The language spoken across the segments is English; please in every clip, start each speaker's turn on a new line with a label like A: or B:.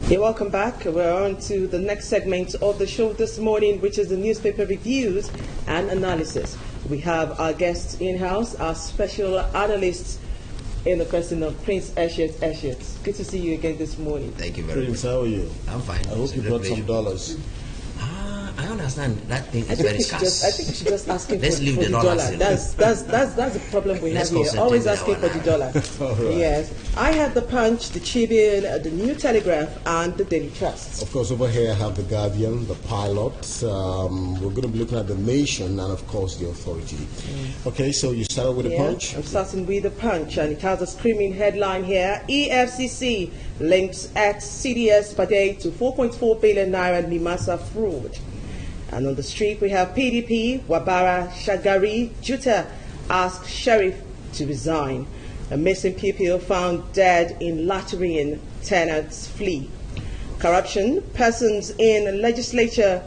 A: Yeah, welcome back. We're on to the next segment of the show this morning, which is the newspaper reviews and analysis. We have our guests in-house, our special analysts in the question of Prince Eshet. Good to see you again this morning.
B: Thank you very
C: Prince,
B: much.
C: how are you?
B: I'm fine.
C: I hope you brought some dollars.
B: I understand that thing is very scarce.
A: I think we should just ask him
B: Let's
A: for
B: leave
A: the
B: the
A: dollar.
B: dollars in.
A: That's the problem we
B: Let's
A: have here.
B: concentrate
A: Always
B: on
A: asking
B: our
A: for the dollar.
C: All right.
A: Yes. I have the Punch, the Tribune, the New Telegraph, and the Daily Trust.
C: Of course, over here I have the Guardian, the Pilot. We're going to be looking at the Nation and, of course, the Authority. Okay, so you started with the Punch.
A: I'm starting with the Punch, and it has a screaming headline here: EFCC links ex-CDS Pade to 4.4 billion naira Nimasa fraud. And on the street, we have PDP, Wabara Shagari Juta asks sheriff to resign. A missing pupil found dead in Latrine, tenants flee. Corrupt persons in legislature,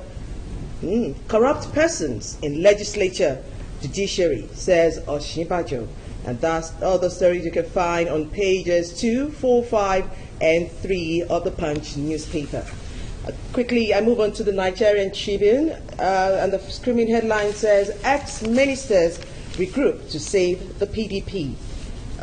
A: judiciary, says Oshibajo. And that's all the stories you can find on pages 2, 4, 5, and 3 of the Punch newspaper. Quickly, I move on to the Nigerian Tribune, and the screaming headline says, ex-ministers regroup to save the PDP.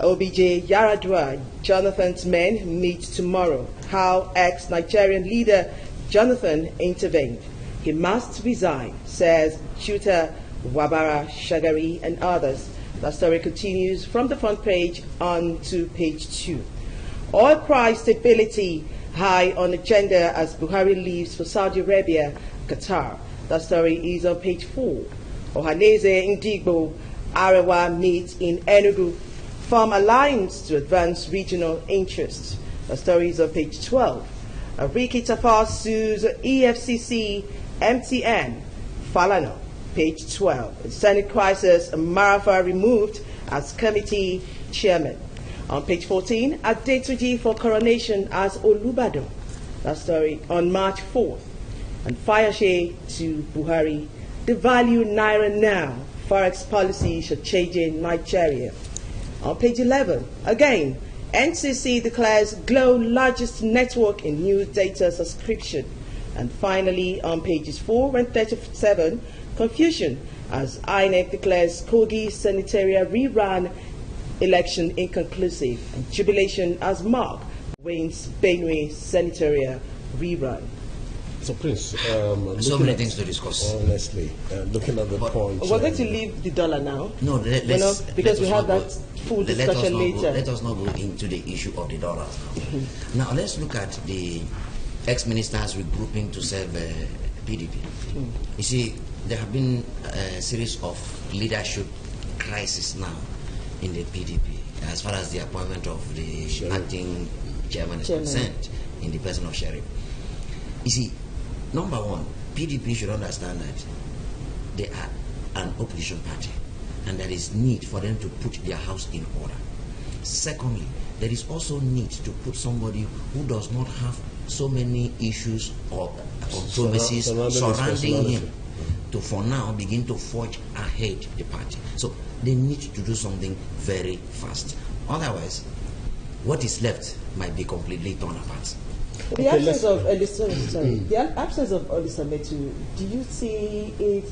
A: OBJ Yaradua, Jonathan's men meet tomorrow. How ex-Nigerian leader Jonathan intervened. He must resign, says Chuta Wabara Shagari and others. The story continues from the front page on to page 2. Oil price stability high on agenda as Buhari leaves for Saudi Arabia, Qatar. That story is on page 4. Ohaneze Ndigbo Arewa meets in Enugu, form alliance to advance regional interests. The story is on page 12. Riki Tafar sues EFCC, MTN, Falana, page 12. Senate crisis, Marafa removed as committee chairman. On page 14, Adetuji for coronation as Olubado. That story on March 4th. And Fayose to Buhari, devalue Naira now. Forex policy should change in Nigeria. On page 11, again, NCC declares Glo largest network in new data subscription. And finally, on pages 4 and 37, confusion as INEC declares Kogi Sanitaria rerun election inconclusive, and jubilation as Mark wins Benue Sanitaria rerun.
C: So, Prince,
B: So many things to discuss.
C: Honestly, looking at the Punch.
A: We're going to leave the dollar now.
B: No,
A: because we have that full discussion later.
B: Let us not go into the issue of the dollars now. Now, let's look at the ex-ministers regrouping to serve PDP. You see, there have been a series of leadership crises now in the PDP as far as the appointment of the acting chairman is concerned in the person of Sheriff. You see, number one, PDP should understand that they are an opposition party and there is need for them to put their house in order. Secondly, there is also need to put somebody who does not have so many issues or controversies surrounding him to, for now, begin to forge ahead the party. So they need to do something very fast. Otherwise, what is left might be completely torn apart.
A: The absence of the absence of Olisametu, do you see it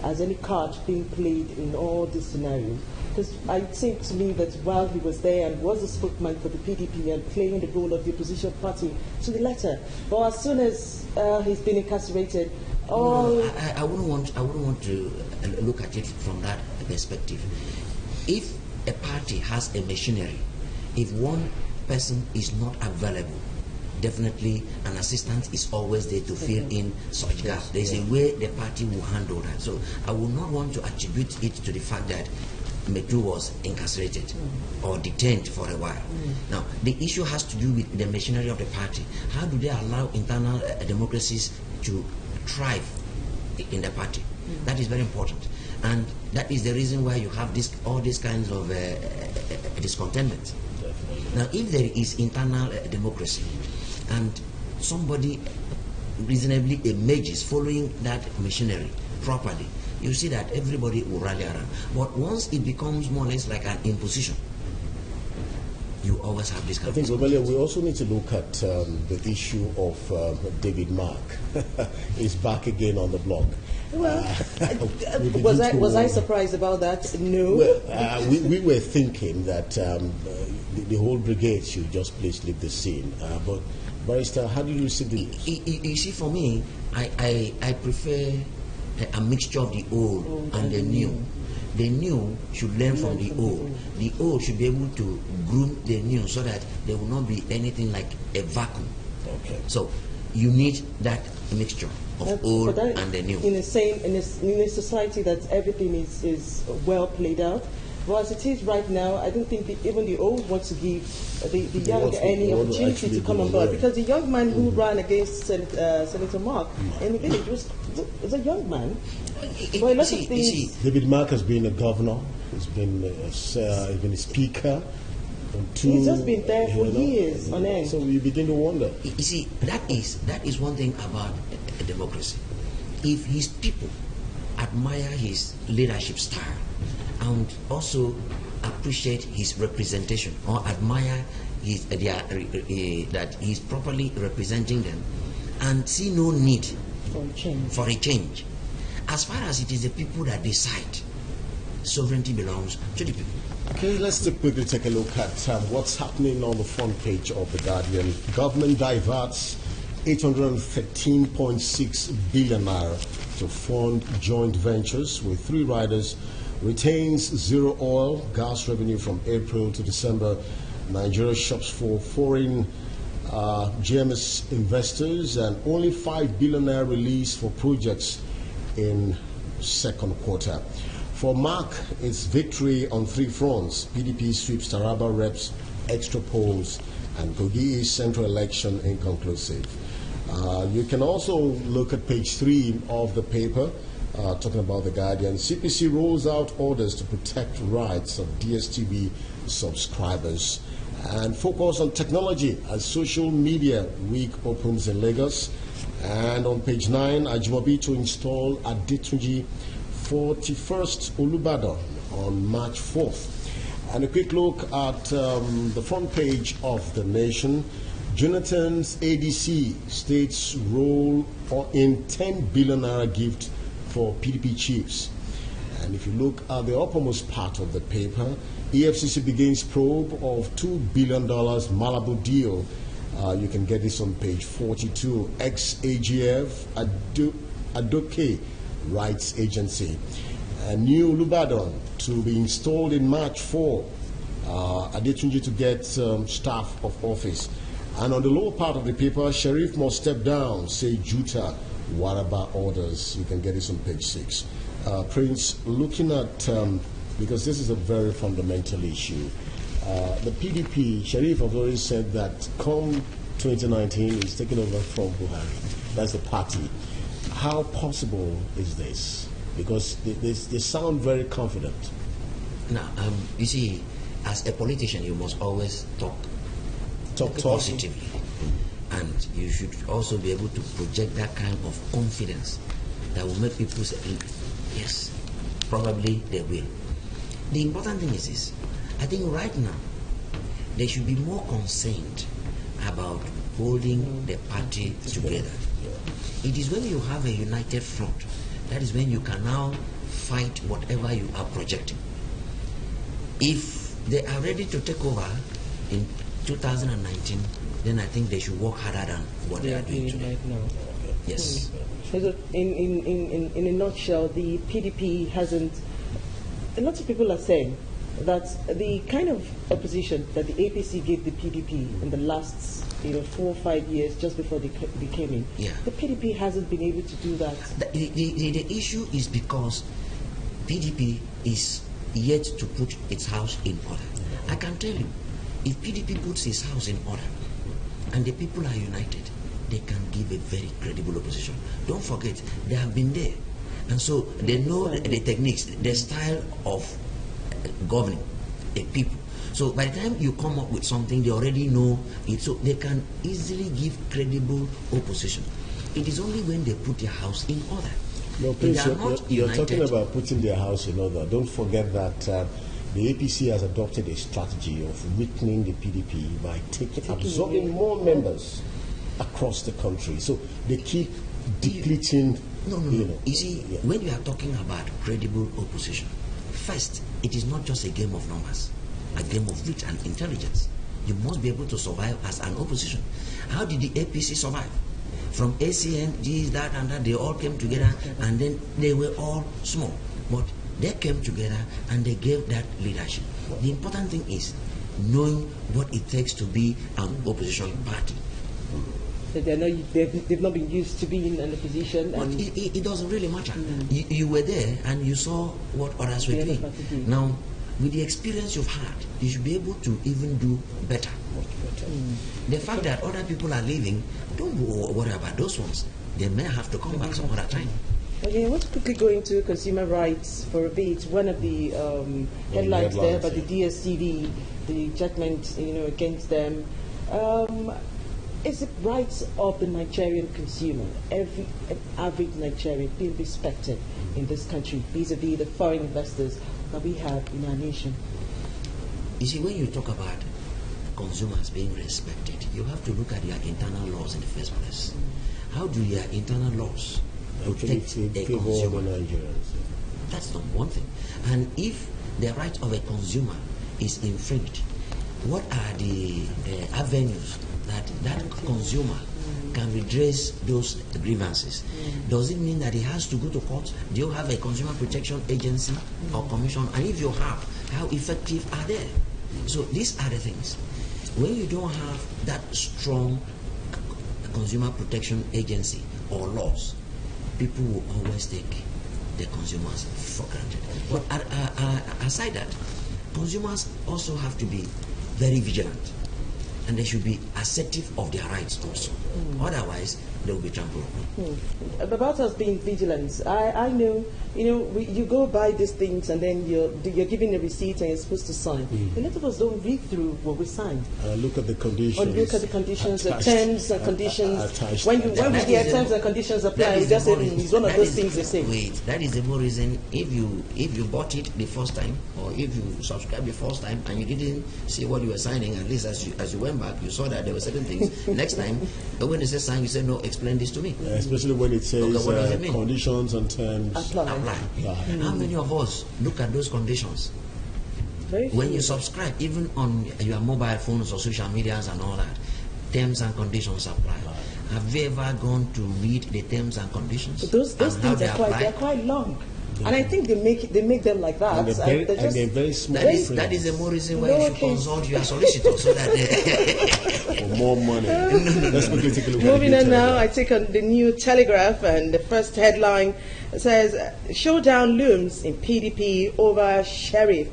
A: as any card being played in all these scenarios? Because it seemed to me that while he was there and was a spokesman for the PDP and playing the role of the opposition party to the letter, but as soon as he's been incarcerated,
B: I wouldn't want to look at it from that perspective. If a party has a machinery, if one person is not available, definitely an assistant is always there to fill in such gaps. There is a way the party will handle that. So I would not want to attribute it to the fact that Metu was incarcerated or detained for a while. Now, the issue has to do with the machinery of the party. How do they allow internal democracies to thrive in the party? That is very important. And that is the reason why you have all these kinds of discontentment. Now, if there is internal democracy and somebody reasonably emerges following that machinery properly, you see that everybody will rally around. But once it becomes more or less like an imposition, you always have this kind
C: I think,
B: of
C: Romelia, we also need to look at the issue of David Mark. He's back again on the block.
A: Well, was I surprised about that? No.
C: Well, we were thinking that the whole brigade should just please leave the scene. But, Barrister, how do you receive the news?
B: You see, for me, I prefer a mixture of the old and the new. The new should learn from the old. The old should be able to groom the new so that there will not be anything like a vacuum.
C: Okay.
B: So you need that mixture of old
A: that,
B: and the new.
A: In a society that everything is well played out, but as it is right now, I don't think even the old want to give the young any opportunity to come on board, because the young man who ran against Senator Mark in the village was a young man.
C: David Mark has been a governor, he's been a speaker.
A: He's just been there for years on end.
C: So you begin to wonder.
B: You see, that is one thing about a democracy. If his people admire his leadership style and also appreciate his representation or admire that he's properly representing them and see no need for a change, as far as it is the people that decide, sovereignty belongs to the people.
C: Okay, let's quickly take a look at what's happening on the front page of The Guardian. Government diverts 813.6 billion naira to fund joint ventures with 3 riders, retains zero oil, gas revenue from April to December. Nigeria shops for foreign GMS investors, and only 5 billion naira released for projects in second quarter. For Mark, it's victory on 3 fronts. PDP sweeps Taraba reps, extra polls, and Kogi central election inconclusive. You can also look at page 3 of the paper, talking about The Guardian. CPC rolls out orders to protect rights of DSTV subscribers. And focus on technology as social media week opens in Lagos. And on page 9, Ajimobi to install Adetunji 41st Olubadan on March 4th. And a quick look at the front page of The Nation. Jonathan's ADC states role in 10 billion naira gift for PDP chiefs. And if you look at the uppermost part of the paper, EFCC begins probe of $2 billion Malabo deal. You can get this on page 42. Ex-AGF Adoke Rights Agency. A new Olubadan to be installed in March 4. Adetunji to get staff of office. And on the lower part of the paper, Sheriff must step down, say Juta Waraba orders. You can get this on page 6. Prince, looking at, because this is a very fundamental issue, the PDP, Sheriff has already said that come 2019 he's taking over from Buhari. That's the party. How possible is this? Because they sound very confident.
B: Now, you see, as a politician, you must always talk positively. And you should also be able to project that kind of confidence that will make people say, yes, probably they will. The important thing is this. I think right now, they should be more concerned about holding the party together. It is when you have a united front, that is when you can now fight whatever you are projecting. If they are ready to take over in 2019, then I think they should work harder than what they are doing today.
A: Right now.
B: Yes.
A: So in a nutshell, the PDP hasn't. A lot of people are saying that the kind of opposition that the APC gave the PDP in the last 4 or 5 years, just before they came in, the PDP hasn't been able to do that.
B: The issue is because PDP is yet to put its house in order. I can tell you, if PDP puts its house in order and the people are united, they can give a very credible opposition. Don't forget, they have been there. And so they know the techniques, the style of governing a people. So by the time you come up with something, they already know it. So they can easily give credible opposition. It is only when they put their house in order.
C: No, Prince, you're talking about putting their house in order. Don't forget that the APC has adopted a strategy of weakening the PDP by absorbing more members across the country. So they keep depleting.
B: No. You see, when you are talking about credible opposition, first, it is not just a game of numbers, a game of wit and intelligence. You must be able to survive as an opposition. How did the APC survive? From ACN, G's, that and that, they all came together, and then they were all small. But they came together and they gave that leadership. The important thing is knowing what it takes to be an opposition party.
A: So they've not been used to being in a position.
B: But it doesn't really matter. You were there and you saw what others were doing. Now, with the experience you've had, you should be able to even do better. The fact that other people are leaving, don't worry about those ones. They may have to come back some other time.
A: Okay, I want to quickly go into consumer rights for a bit. One of the headlines there about the DSTV, the judgment against them. Is it rights of the Nigerian consumer, every average Nigerian, being respected in this country vis-a-vis the foreign investors that we have in our nation?
B: You see, when you talk about consumers being respected, you have to look at their internal laws in the first place. How do their internal laws protect a consumer? That's the one thing. And if the right of a consumer is infringed, what are the avenues that consumer can redress those grievances? Does it mean that he has to go to court? Do you have a consumer protection agency or commission? And if you have, how effective are they? So these are the things. When you don't have that strong consumer protection agency or laws, people will always take the consumers for granted. But aside that, consumers also have to be very vigilant, and they should be assertive of their rights also. Otherwise, they will be trampled upon.
A: About us being vigilant, I know, you go buy these things and then you're given a receipt and you're supposed to sign. A lot of us don't read through what we sign.
C: Look at the conditions.
A: Or look at the conditions, the terms and conditions. When we hear terms and conditions apply, we just say it's one of those things they say.
B: Wait, that is the more reason if you bought it the first time, or if you subscribed the first time and you didn't see what you were signing, at least as you went back, you saw that there were certain things. Next time, when it says sign, you say, no, explain this to me.
C: Especially when it says conditions and terms
A: apply.
B: How many of us look at those conditions? When you subscribe, even on your mobile phones or social medias and all that, terms and conditions apply. Have you ever gone to read the terms and conditions?
A: But those things are quite long. And I think they make them like that.
C: And they're very small.
B: That is the more reason why you should consult your solicitor so that
C: for more money. Let's quickly take a look.
A: Moving on now, I take on the New Telegraph, and the first headline says, "Showdown looms in PDP over sheriff."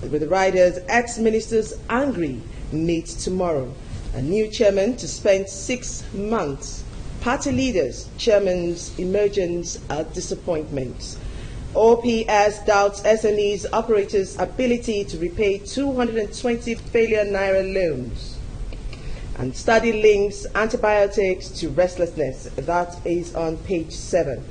A: With the riders, ex-ministers angry, meet tomorrow. A new chairman to spend 6 months. Party leaders, chairman's emergence at disappointments. OPS doubts SMEs operators' ability to repay 220 billion naira loans. And study links antibiotics to restlessness. That is on page 7.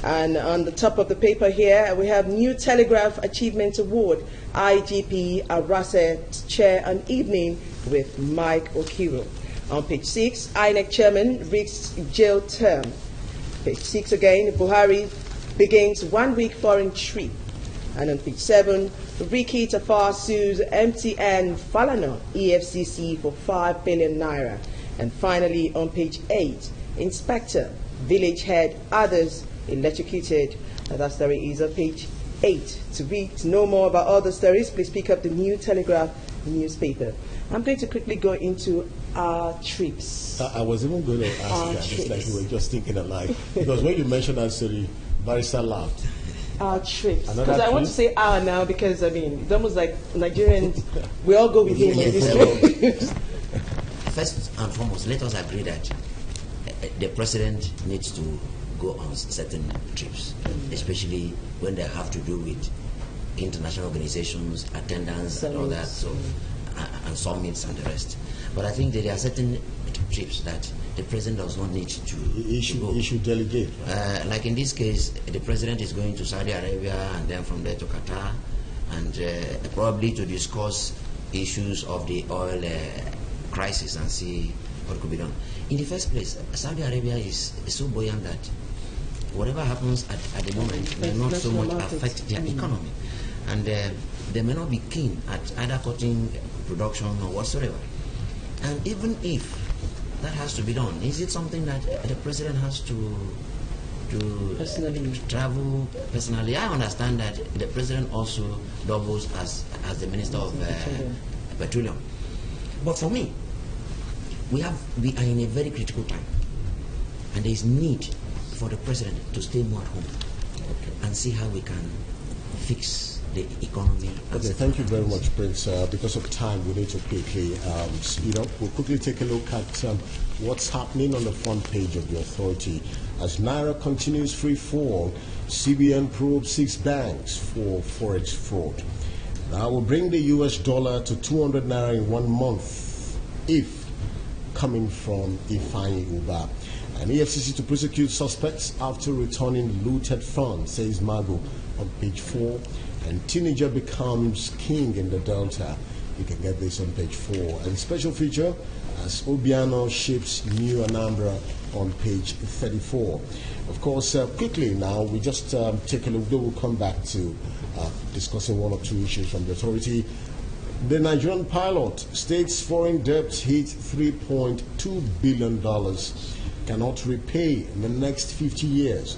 A: And on the top of the paper here, we have New Telegraph Achievement Award, IGP Arase chair an evening with Mike Okiro. On page 6, INEC chairman risks jail term. Page 6 again, Buhari begins 1-week foreign trip. And on page 7, Ricky Tafar sues MTN Falana EFCC for 5 billion naira. And finally, on page 8, Inspector, village head, others electrocuted. And that story is on page 8. To know more about all the stories, please pick up the New Telegraph newspaper. I'm going to quickly go into our trips.
C: I was even going to ask that, just like you were just thinking alive. Because when you mentioned that story, Barrister laughed.
A: Our trips. Because I want to say our now because, it's almost like Nigerians, we all go with him on this trip.
B: First and foremost, let us agree that the president needs to go on certain trips, especially when they have to do with international organizations, attendance, and all that, and summits and the rest. But I think that there are certain trips that the president does not need to go.
C: He should delegate.
B: Like in this case, the president is going to Saudi Arabia and then from there to Qatar. and probably to discuss issues of the oil crisis and see what could be done. In the first place, Saudi Arabia is so buoyant that whatever happens at the moment may not so much affect their economy. And they may not be keen at either cutting production or whatsoever. And even if that has to be done, is it something that the president has to travel personally? I understand that the president also doubles as the Minister of Petroleum. But for me, we are in a very critical time, and there is need for the president to stay more at home and see how we can fix the economy.
C: Okay, thank you very much, Prince. Because of time, we need to quickly speed up. We'll quickly take a look at what's happening on the front page of the Authority. As Naira continues free fall, CBN probes 6 banks for forex fraud. That will bring the US dollar to 200 Naira in 1 month, if coming from Ifeanyi Ubah. And EFCC to prosecute suspects after returning looted funds, says Mago on page 4. And teenager becomes king in the Delta. You can get this on page 4. And special feature as Obiano ships new Anambra on page 34. Of course, quickly now, we just take a look. Then we'll come back to discussing 1 or 2 issues from the Authority. The Nigerian pilot states foreign debt hit $3.2 billion, cannot repay in the next 50 years.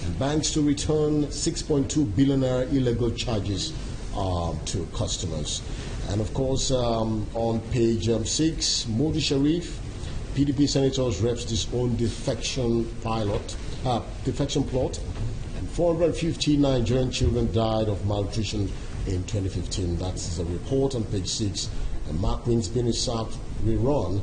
C: And banks to return 6.2 billion illegal charges to customers. And of course, on page 6, Modi Sharif, PDP senators reps disown defection plot. And 450 Nigerian children died of malnutrition in 2015. That's a report on page 6. And Mark Wins Benisat rerun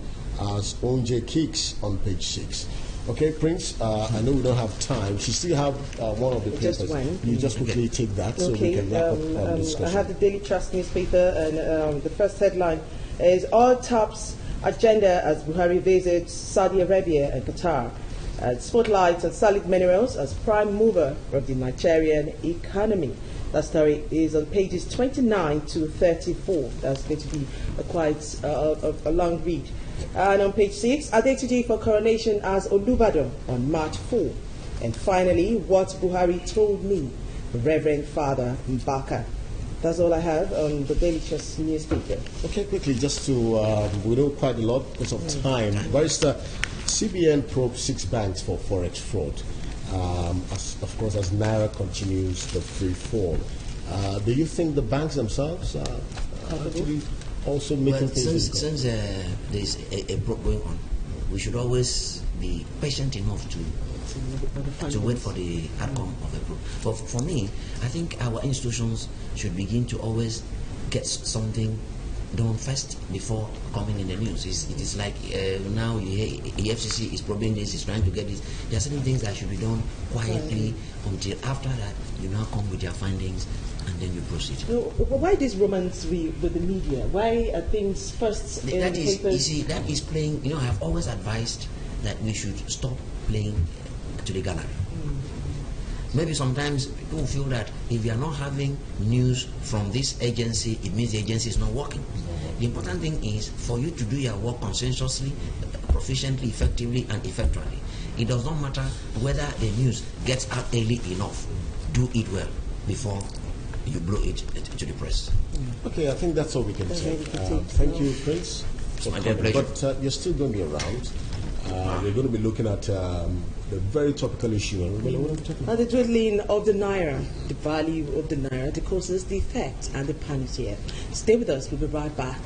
C: as Onje Kicks on page 6. Okay, Prince, I know we don't have time. You still have one of the papers.
A: Just one.
C: You just quickly take that so we can wrap up the discussion.
A: I have the Daily Trust newspaper, and the first headline is All Tops Agenda as Buhari visits Saudi Arabia and Qatar. Spotlights on solid minerals as prime mover of the Nigerian economy. That story is on pages 29 to 34. That's going to be quite a long read. And on page 6, Adetuji for coronation as Olubadan on March 4. And finally, what Buhari told me, Reverend Father Mbaka. That's all I have on the Daily Trust newspaper.
C: Okay, quickly, just to, we know quite a lot because of time. Barrister, CBN probes 6 banks for forex fraud. Of course, as Naira continues the free fall. Do you think the banks themselves are actually also making things
B: since there's a probe going on, we should always be patient enough to wait for the outcome of the probe. But for me, I think our institutions should begin to always get something done first before coming in the news. It is like now you hear EFCC is probing this, is trying to get this. There are certain things that should be done quietly until after that you now come with your findings and then you proceed.
A: Why this romance with the media? Why are things first in
B: that is,
A: papers?
B: You see, that is playing, I have always advised that we should stop playing to the gallery. Maybe sometimes people feel that if you are not having news from this agency, it means the agency is not working. The important thing is for you to do your work consensuously, proficiently, effectively, and effectually. It does not matter whether the news gets out early enough. Do it well before you blow it to the press.
C: Okay, I think that's all we can say. Thank you, Prince.
B: My dear pleasure.
C: But you're still going to be around. We're going to be looking at the very topical issue.
A: The dwindling of the Naira, the value of the Naira, the causes, the effect, and the panacea. Stay with us. We'll be right back.